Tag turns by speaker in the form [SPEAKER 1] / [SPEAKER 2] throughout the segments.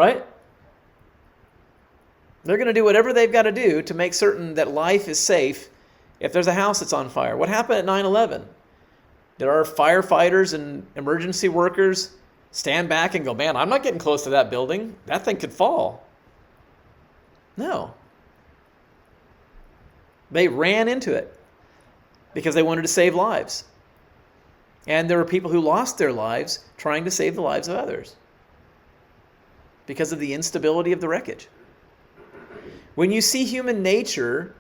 [SPEAKER 1] right? They're going to do whatever they've got to do to make certain that life is safe if there's a house that's on fire. What happened at 9/11? Did our firefighters and emergency workers stand back and go, man, I'm not getting close to that building. That thing could fall. No. They ran into it because they wanted to save lives. And there were people who lost their lives trying to save the lives of others because of the instability of the wreckage. When you see human nature,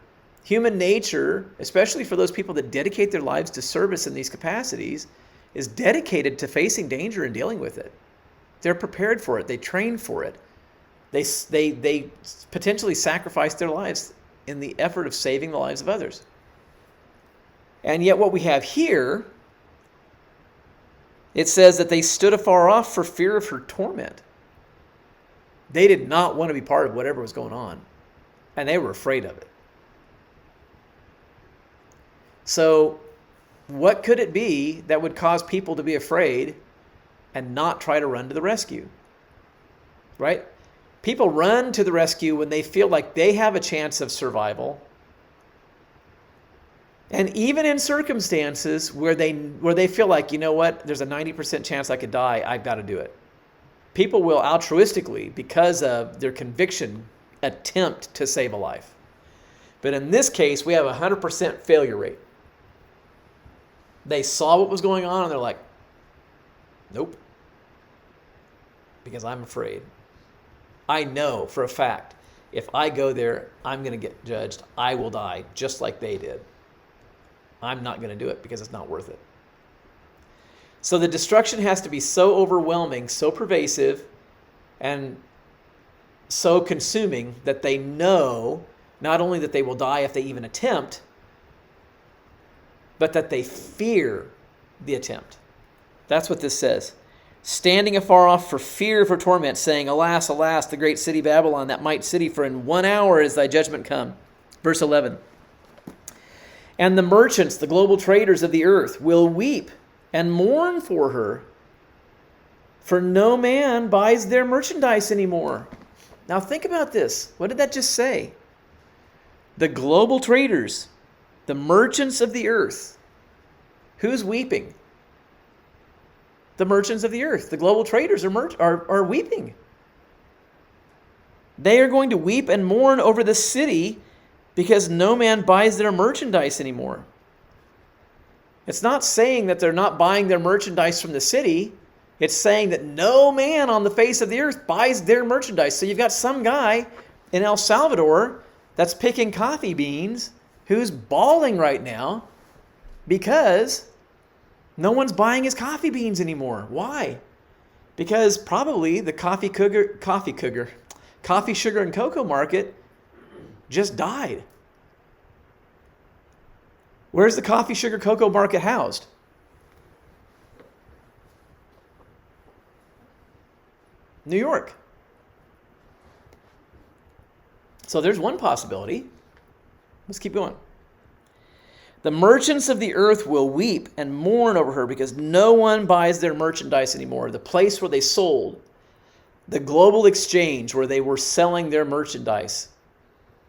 [SPEAKER 1] especially for those people that dedicate their lives to service in these capacities, is dedicated to facing danger and dealing with it. They're prepared for it. They train for it. They potentially sacrifice their lives in the effort of saving the lives of others. And yet what we have here, it says that they stood afar off for fear of her torment. They did not want to be part of whatever was going on, and they were afraid of it. So what could it be that would cause people to be afraid and not try to run to the rescue? Right? People run to the rescue when they feel like they have a chance of survival. And even in circumstances where they feel like, you know what, there's a 90% chance I could die, I've got to do it. People will altruistically, because of their conviction, attempt to save a life. But in this case, we have a 100% failure rate. They saw what was going on and they're like, nope, because I'm afraid. I know for a fact, if I go there, I'm going to get judged. I will die just like they did. I'm not going to do it because it's not worth it. So the destruction has to be so overwhelming, so pervasive, and so consuming that they know not only that they will die if they even attempt, but that they fear the attempt. That's what this says. Standing afar off for fear of her torment, saying, alas, alas, the great city Babylon, that mighty city, for in 1 hour is thy judgment come. Verse 11. And the merchants, the global traders of the earth, will weep and mourn for her, for no man buys their merchandise anymore. Now think about this. What did that just say? The global traders, the merchants of the earth. Who's weeping? The merchants of the earth. The global traders are weeping. They are going to weep and mourn over the city because no man buys their merchandise anymore. It's not saying that they're not buying their merchandise from the city. It's saying that no man on the face of the earth buys their merchandise. So you've got some guy in El Salvador that's picking coffee beans who's bawling right now because no one's buying his coffee beans anymore. Why? Because probably the coffee, sugar, and cocoa market just died. Where's the coffee, sugar, cocoa market housed? New York. So there's one possibility. Let's keep going. The merchants of the earth will weep and mourn over her because no one buys their merchandise anymore. The place where they sold, the global exchange where they were selling their merchandise,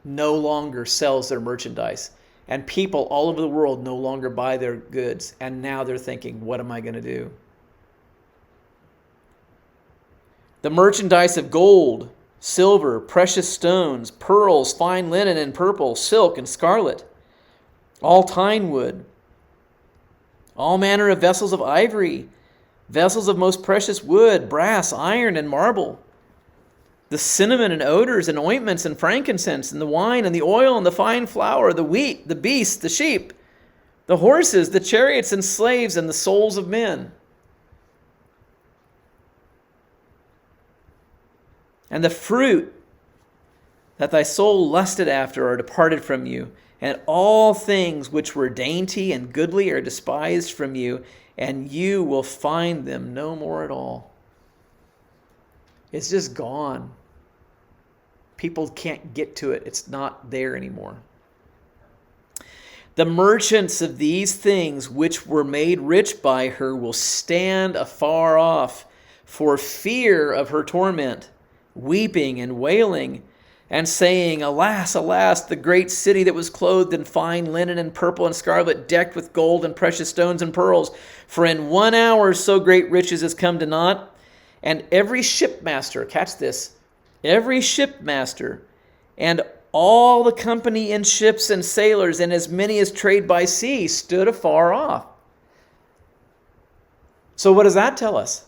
[SPEAKER 1] no longer sells their merchandise. And people all over the world no longer buy their goods. And now they're thinking, what am I going to do? The merchandise of gold, silver, precious stones, pearls, fine linen and purple, silk and scarlet, all tine wood, all manner of vessels of ivory, vessels of most precious wood, brass, iron, and marble, the cinnamon and odors and ointments and frankincense and the wine and the oil and the fine flour, the wheat, the beasts, the sheep, the horses, the chariots and slaves, and the souls of men. And the fruit that thy soul lusted after are departed from you, and all things which were dainty and goodly are despised from you, and you will find them no more at all. It's just gone. People can't get to it. It's not there anymore. The merchants of these things which were made rich by her will stand afar off for fear of her torment, weeping and wailing, and saying, Alas, alas, the great city that was clothed in fine linen and purple and scarlet, decked with gold and precious stones and pearls. For in 1 hour so great riches has come to naught. And every shipmaster," catch this, "every shipmaster and all the company in ships and sailors, and as many as trade by sea, stood afar off." So what does that tell us?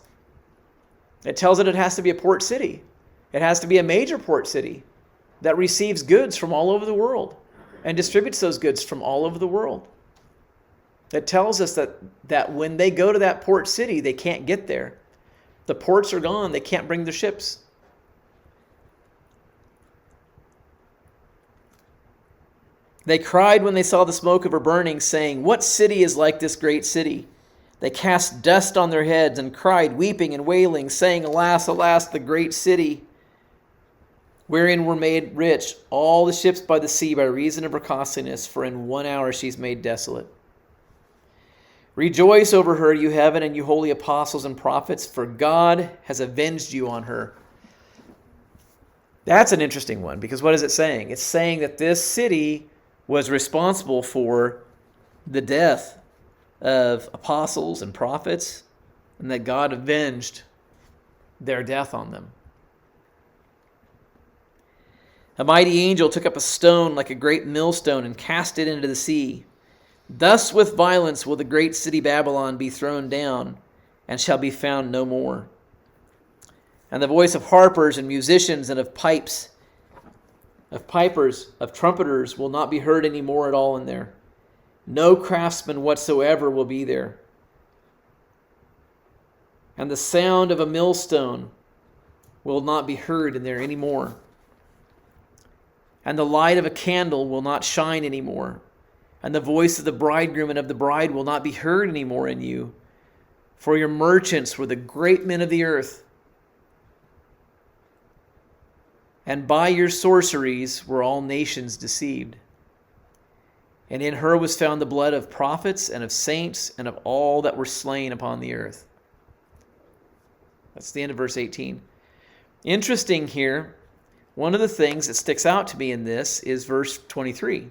[SPEAKER 1] It tells it has to be a port city. It has to be a major port city that receives goods from all over the world and distributes those goods from all over the world. It tells us that when they go to that port city, they can't get there. The ports are gone. They can't bring their ships. They cried when they saw the smoke of her burning, saying, "What city is like this great city?" They cast dust on their heads and cried, weeping and wailing, saying, "Alas, alas, the great city, wherein were made rich all the ships by the sea by reason of her costliness, for in 1 hour she's made desolate. Rejoice over her, you heaven, and you holy apostles and prophets, for God has avenged you on her." That's an interesting one, because what is it saying? It's saying that this city was responsible for the death of apostles and prophets, and that God avenged their death on them. A mighty angel took up a stone like a great millstone and cast it into the sea. Thus with violence will the great city Babylon be thrown down, and shall be found no more. And the voice of harpers and musicians and of pipers, of trumpeters will not be heard any more at all in there. No craftsman whatsoever will be there. And the sound of a millstone will not be heard in there any more. And the light of a candle will not shine any more. And the voice of the bridegroom and of the bride will not be heard any more in you. For your merchants were the great men of the earth. And by your sorceries were all nations deceived. And in her was found the blood of prophets and of saints and of all that were slain upon the earth. That's the end of verse 18. Interesting here, one of the things that sticks out to me in this is verse 23.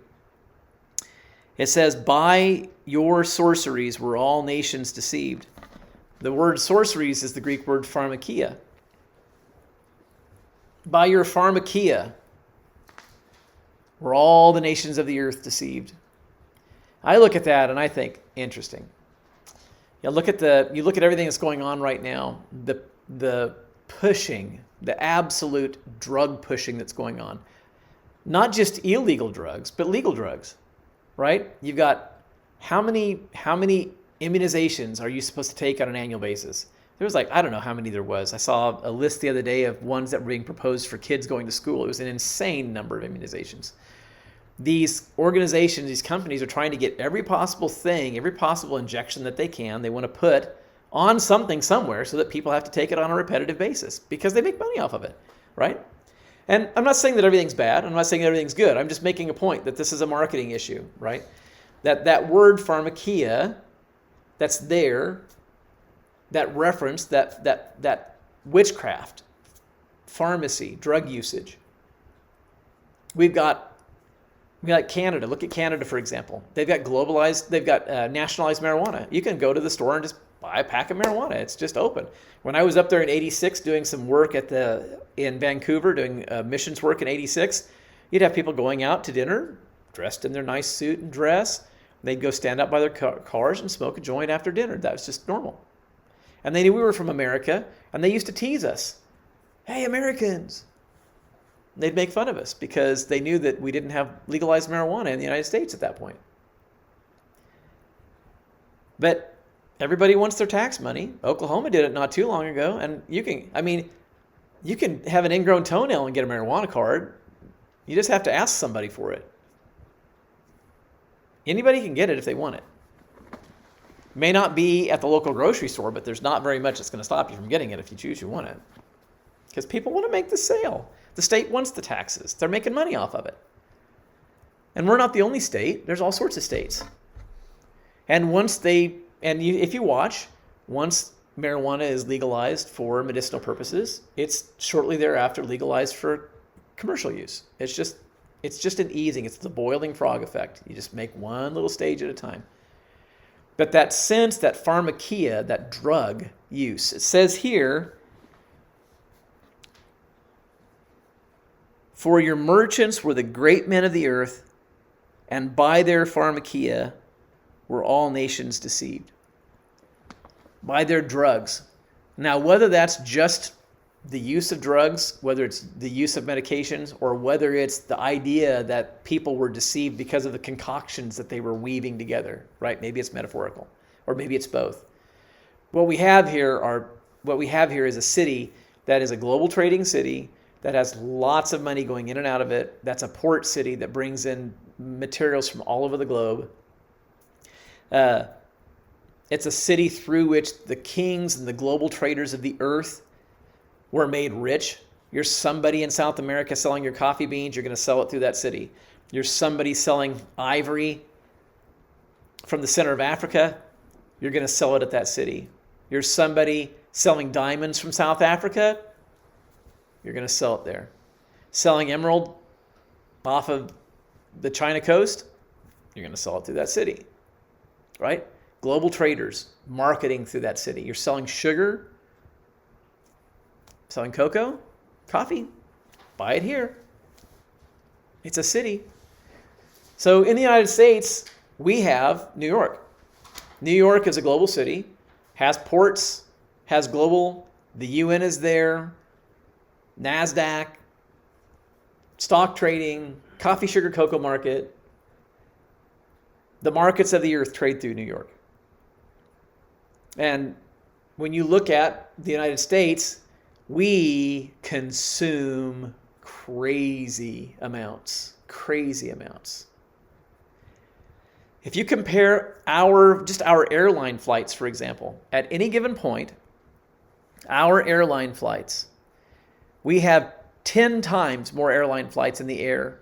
[SPEAKER 1] It says, "By your sorceries were all nations deceived." The word sorceries is the Greek word pharmakia. By your pharmakia were all the nations of the earth deceived. I look at that and I think, interesting. You look at everything that's going on right now, the pushing, the absolute drug pushing that's going on. Not just illegal drugs, but legal drugs, right? You've got how many immunizations are you supposed to take on an annual basis? There was I don't know how many there was. I saw a list the other day of ones that were being proposed for kids going to school. It was an insane number of immunizations. These organizations, these companies are trying to get every possible thing, every possible injection that they can. They want to put on something somewhere so that people have to take it on a repetitive basis because they make money off of it, right? And I'm not saying that everything's bad. I'm not saying that everything's good. I'm just making a point that this is a marketing issue, right? That word pharmakia that's there, that reference, that witchcraft, pharmacy, drug usage. We've got Canada. Look at Canada, for example. They've got nationalized marijuana. You can go to the store and just buy a pack of marijuana. It's just open. When I was up there in 86 doing some work in Vancouver, doing missions work in 86, you'd have people going out to dinner, dressed in their nice suit and dress. They'd go stand up by their cars and smoke a joint after dinner. That was just normal. And they knew we were from America, and they used to tease us. "Hey, Americans." They'd make fun of us because they knew that we didn't have legalized marijuana in the United States at that point. But everybody wants their tax money. Oklahoma did it not too long ago, and you can have an ingrown toenail and get a marijuana card. You just have to ask somebody for it. Anybody can get it if they want it. May not be at the local grocery store, but there's not very much that's going to stop you from getting it if you choose you want it. Because people want to make the sale. The state wants the taxes. They're making money off of it. And we're not the only state. There's all sorts of states. And if you watch, once marijuana is legalized for medicinal purposes, it's shortly thereafter legalized for commercial use. It's just an easing. It's the boiling frog effect. You just make one little stage at a time. But that sense, that pharmakia, that drug use, it says here, for your merchants were the great men of the earth, and by their pharmakia were all nations deceived. By their drugs. Now, whether that's just the use of drugs, whether it's the use of medications, or whether it's the idea that people were deceived because of the concoctions that they were weaving together, right? Maybe it's metaphorical, or maybe it's both. What we have here is a city that is a global trading city that has lots of money going in and out of it. That's a port city that brings in materials from all over the globe. It's a city through which the kings and the global traders of the earth were made rich. You're somebody in South America selling your coffee beans, you're going to sell it through that city. You're somebody selling ivory from the center of Africa, you're going to sell it at that city. You're somebody selling diamonds from South Africa, you're going to sell it there. Selling emerald off of the China coast, you're going to sell it through that city, right? Global traders marketing through that city. You're selling sugar, selling cocoa, coffee, buy it here. It's a city. So in the United States, we have New York. New York is a global city, has ports, has global, the UN is there, NASDAQ, stock trading, coffee, sugar, cocoa market. The markets of the earth trade through New York. And when you look at the United States, we consume crazy amounts. If you compare our airline flights, for example, at any given point, our airline flights, we have 10 times more airline flights in the air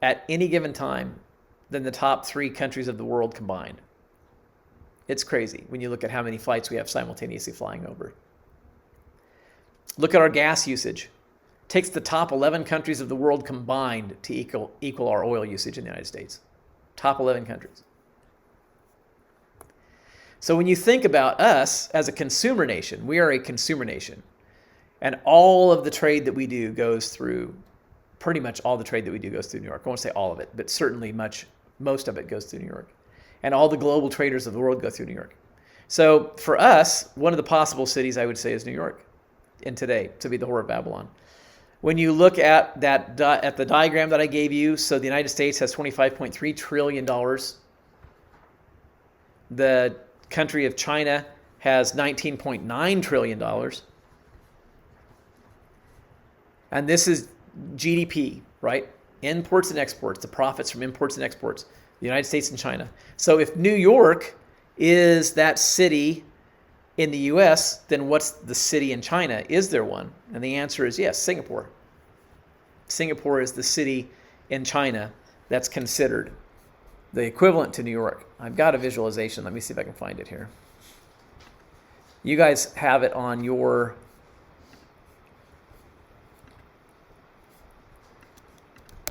[SPEAKER 1] at any given time than the top 3 countries of the world combined. It's crazy when you look at how many flights we have simultaneously flying over. Look at our gas usage. It takes the top 11 countries of the world combined to equal our oil usage in the United States. Top 11 countries. So when you think about us as a consumer nation, we are a consumer nation. And all of the trade that we do goes through, pretty much all the trade that we do goes through New York. I won't say all of it, but certainly most of it goes through New York. And all the global traders of the world go through New York. So for us, one of the possible cities I would say is New York in today, to be the whore of Babylon. When you look at at the diagram that I gave you, so the United States has $25.3 trillion. The country of China has $19.9 trillion. And this is GDP, right? Imports and exports, the profits from imports and exports, the United States and China. So if New York is that city in the US, then what's the city in China? Is there one? And the answer is yes, Singapore. Singapore is the city in China that's considered the equivalent to New York. I've got a visualization. Let me see if I can find it here. You guys have it on your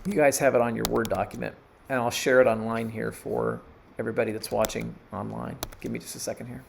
[SPEAKER 1] Word document, and I'll share it online here for everybody that's watching online. Give me just a second here.